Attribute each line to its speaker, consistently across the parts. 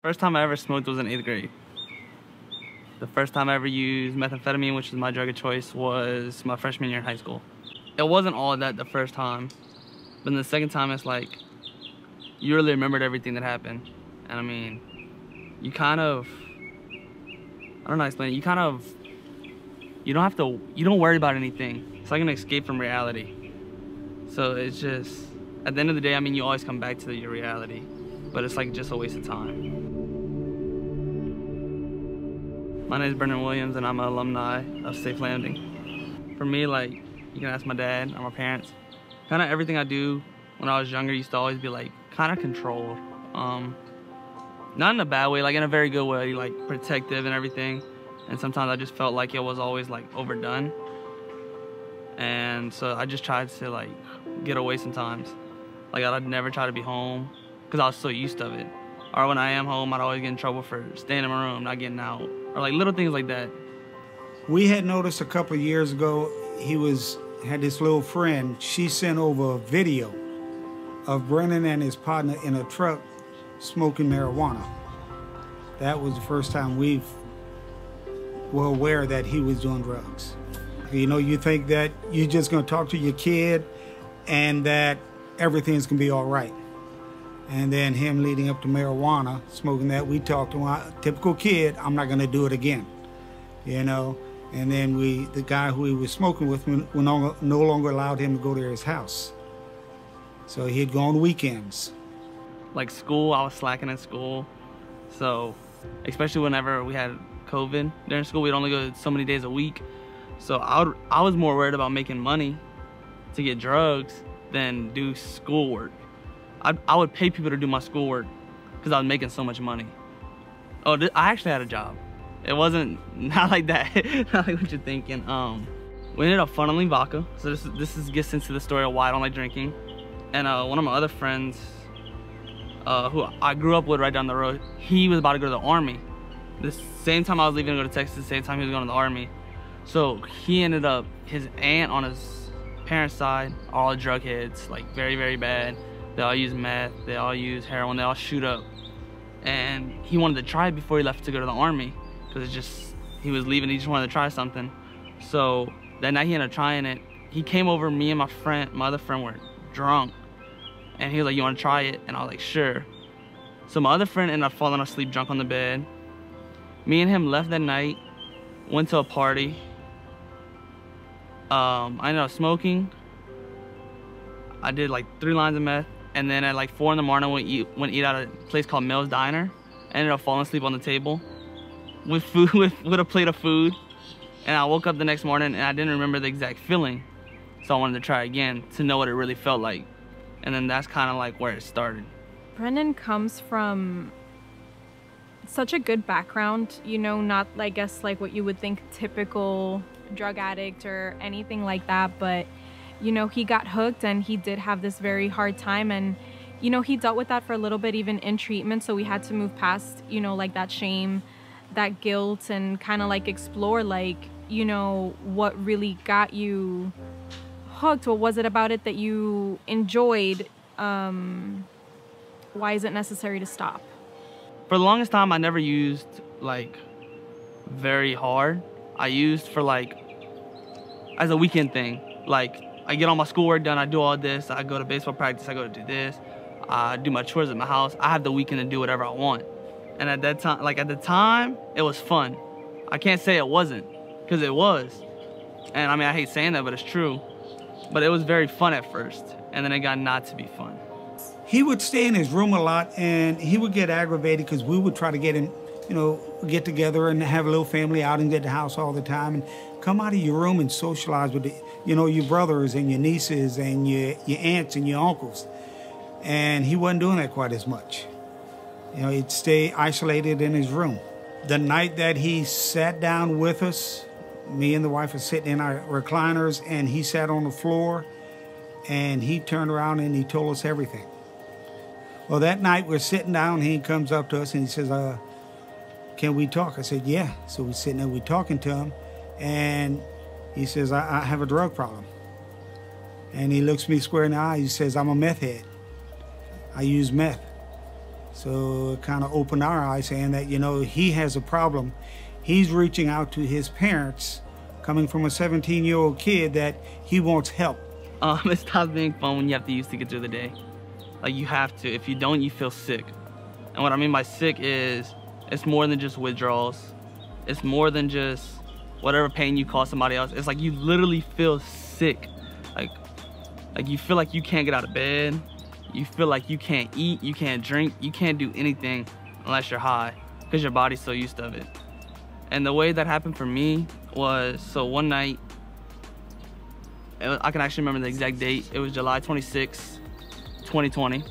Speaker 1: First time I ever smoked was in 8th grade. The first time I ever used methamphetamine, which is my drug of choice, was my freshman year in high school. It wasn't all of that the first time, but the second time it's like, you really remembered everything that happened. And I mean, you kind of, I don't know how to explain it, you don't worry about anything. It's like an escape from reality. So it's just, at the end of the day, I mean, you always come back to your reality, but it's like just a waste of time. My name is Brennan Williams, and I'm an alumni of Safe Landing. For me, like, you can ask my dad or my parents. Kind of everything I do when I was younger used to always be like kind of controlled. Not in a bad way, like in a very good way, like protective and everything. And sometimes I just felt like it was always like overdone. And so I just tried to like get away sometimes. Like I'd never try to be home because I was so used to it. Or when I am home, I'd always get in trouble for staying in my room, not getting out. Or like little things like that.
Speaker 2: We had noticed a couple of years ago, he had this little friend. She sent over a video of Brennan and his partner in a truck smoking marijuana. That was the first time we were aware that he was doing drugs. You know, you think that you're just gonna talk to your kid and that everything's gonna be all right. And then him leading up to marijuana, smoking that, we talked to him, typical kid, I'm not gonna do it again, you know? And then the guy who he was smoking with, we no longer allowed him to go to his house. So he'd go on weekends. Like school, I was slacking at school. So, especially whenever we had COVID during school, we'd only go so many days a week. So I was more worried about making money to get drugs than do schoolwork. I would pay people to do my schoolwork because I was making so much money. Oh, I actually had a job. It wasn't not like that, not like what you're thinking. We ended up funneling vodka. So this gets into the story of why I don't like drinking. And one of my other friends, who I grew up with right down the road, he was about to go to the Army. The same time I was leaving to go to Texas, the same time he was going to the Army. So he ended up, his aunt on his parents' side, all drug heads, like very, very bad. They all use meth, they all use heroin, they all shoot up. And he wanted to try it before he left to go to the Army, because he was leaving, he just wanted to try something. So that night he ended up trying it. He came over, me and my other friend were drunk. And he was like, you want to try it? And I was like, sure. So my other friend ended up falling asleep drunk on the bed. Me and him left that night, went to a party. I ended up smoking. I did like 3 lines of meth. And then at like 4 in the morning, we went eat at a place called Mel's Diner. I ended up falling asleep on the table with food, with a plate of food. And I woke up the next morning and I didn't remember the exact feeling. So I wanted to try again to know what it really felt like. And then that's kind of like where it started.
Speaker 3: Brennan comes from such a good background, you know, not, I guess, like what you would think typical drug addict or anything like that, but you know, he got hooked and he did have this very hard time, and you know, he dealt with that for a little bit even in treatment, so we had to move past, you know, like that shame, that guilt, and kind of like explore, like, you know, what really got you hooked. What was it about it that you enjoyed? Why is it necessary to stop?
Speaker 1: For the longest time, I never used like very hard. I used for like as a weekend thing. Like I get all my schoolwork done, I do all this, I go to baseball practice, I go to do this, I do my chores at my house. I have the weekend to do whatever I want. And at that time, like at the time, it was fun. I can't say it wasn't, because it was. And I mean, I hate saying that, but it's true. But it was very fun at first, and then it got not to be fun.
Speaker 2: He would stay in his room a lot, and he would get aggravated because we would try to get him, you know, get together and have a little family outing at the house all the time, and come out of your room and socialize with, you know, your brothers and your nieces and your aunts and your uncles. And he wasn't doing that quite as much. You know, he'd stay isolated in his room. The night that he sat down with us, me and the wife were sitting in our recliners, and he sat on the floor, and he turned around and he told us everything. Well, that night we're sitting down, he comes up to us and he says, can we talk? I said, yeah. So we're sitting there, we're talking to him, and he says, I have a drug problem. And he looks me square in the eye, he says, I'm a meth head. I use meth. So it kind of opened our eyes, saying that, you know, he has a problem. He's reaching out to his parents, coming from a 17-year-old kid, that he wants help.
Speaker 1: It stops being fun when you have to use to get through the day. Like, you have to. If you don't, you feel sick. And what I mean by sick is, it's more than just withdrawals. It's more than just whatever pain you cause somebody else. It's like you literally feel sick. Like you feel like you can't get out of bed. You feel like you can't eat, you can't drink, you can't do anything unless you're high, because your body's so used to it. And the way that happened for me was, so one night, I can actually remember the exact date. It was July 26, 2020.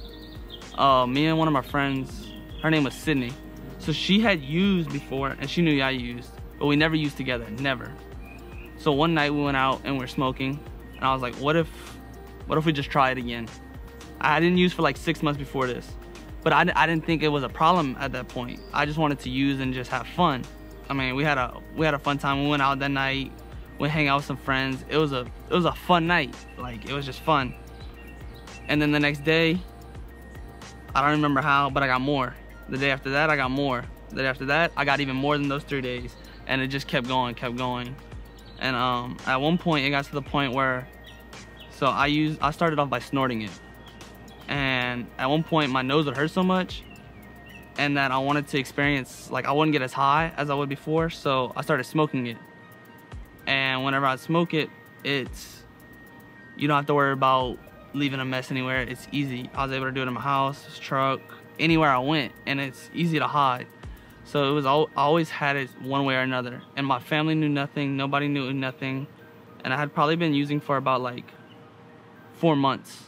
Speaker 1: Me and one of my friends, her name was Sydney. So she had used before, and she knew I used, but we never used together, never. So one night we went out and we were smoking, and I was like, what if we just try it again? I didn't use for like 6 months before this, but I didn't think it was a problem at that point. I just wanted to use and just have fun. I mean, we had a fun time. We went out that night, we hang out with some friends. It was a fun night. Like, it was just fun. And then the next day, I don't remember how, but I got more. The day after that, I got more. The day after that, I got even more than those 3 days. And it just kept going, kept going. And at one point, it got to the point where, so I started off by snorting it. And at one point, my nose would hurt so much, and that I wanted to experience, like, I wouldn't get as high as I would before, so I started smoking it. And whenever I smoke it, you don't have to worry about leaving a mess anywhere. It's easy. I was able to do it in my house, truck, anywhere I went, and it's easy to hide. So it was I always had it one way or another, and my family knew nothing, nobody knew nothing, and I had probably been using for about like 4 months.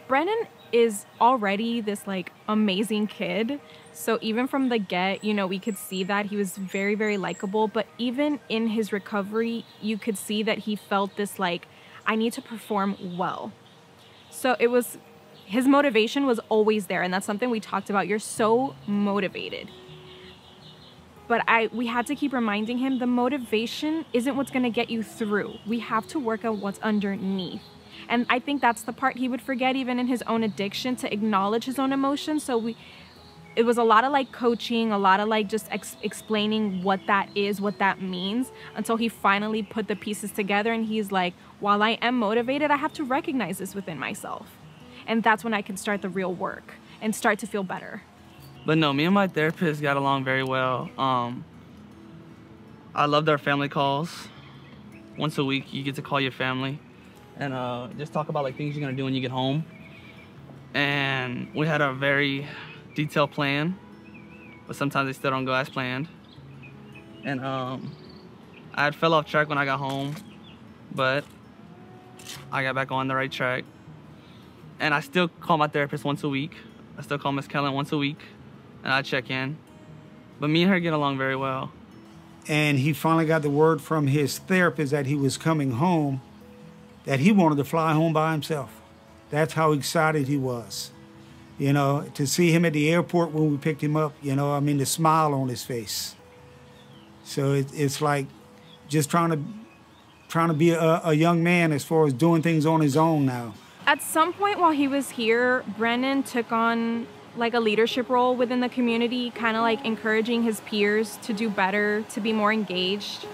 Speaker 3: Brennan is already this like amazing kid. So even from the get, you know, we could see that he was very, very likable. But even in his recovery, you could see that he felt this like, I need to perform well. So it was, his motivation was always there. And that's something we talked about. You're so motivated. But we had to keep reminding him the motivation isn't what's going to get you through. We have to work on what's underneath. And I think that's the part he would forget, even in his own addiction, to acknowledge his own emotions. So it was a lot of like coaching, a lot of like just explaining what that is, what that means, until he finally put the pieces together. And he's like, while I am motivated, I have to recognize this within myself. And that's when I can start the real work and start to feel better.
Speaker 1: But no, me and my therapist got along very well. I loved our family calls. Once a week, you get to call your family and just talk about like things you're gonna do when you get home. And we had a very detailed plan, but sometimes they still don't go as planned. And I had fell off track when I got home, but I got back on the right track. And I still call my therapist once a week. I still call Miss Kellen once a week, and I check in. But me and her get along very well.
Speaker 2: And he finally got the word from his therapist that he was coming home, that he wanted to fly home by himself. That's how excited he was. You know, to see him at the airport when we picked him up, you know, I mean, the smile on his face. So it's like just trying to be a young man as far as doing things on his own now.
Speaker 3: At some point while he was here, Brennan took on like a leadership role within the community, kind of like encouraging his peers to do better, to be more engaged.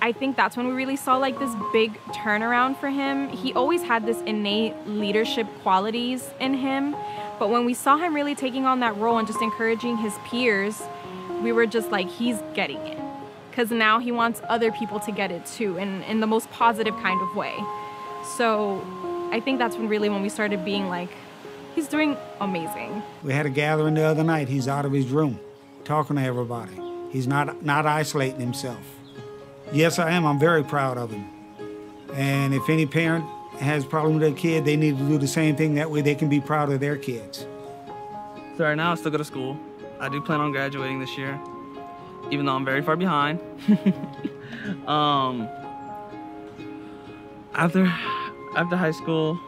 Speaker 3: I think that's when we really saw like this big turnaround for him. He always had this innate leadership qualities in him, but when we saw him really taking on that role and just encouraging his peers, we were just like, he's getting it. Because now he wants other people to get it too, in the most positive kind of way. So I think that's when we started being like, he's doing amazing.
Speaker 2: We had a gathering the other night. He's out of his room, talking to everybody. He's not isolating himself. Yes, I am. I'm very proud of him. And if any parent has a problem with their kid, they need to do the same thing. That way they can be proud of their kids.
Speaker 1: So right now I still go to school. I do plan on graduating this year, even though I'm very far behind. After high school,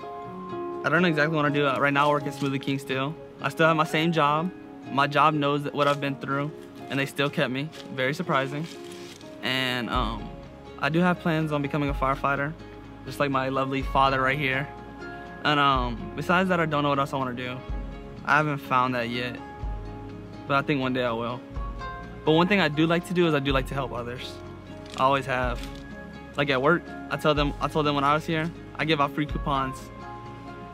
Speaker 1: I don't know exactly what I do. Right now I work at Smoothie King still. I still have my same job. My job knows what I've been through, and they still kept me. Very surprising. And I do have plans on becoming a firefighter, just like my lovely father right here. And besides that, I don't know what else I want to do. I haven't found that yet, but I think one day I will. But one thing I do like to do is I do like to help others. I always have. Like at work, I told them when I was here, I give out free coupons.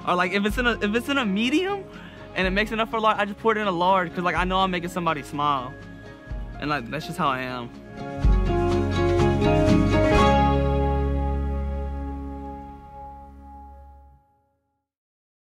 Speaker 1: Or like if it's in a medium and it makes enough for a large, I just pour it in a large because like I know I'm making somebody smile. And like that's just how I am.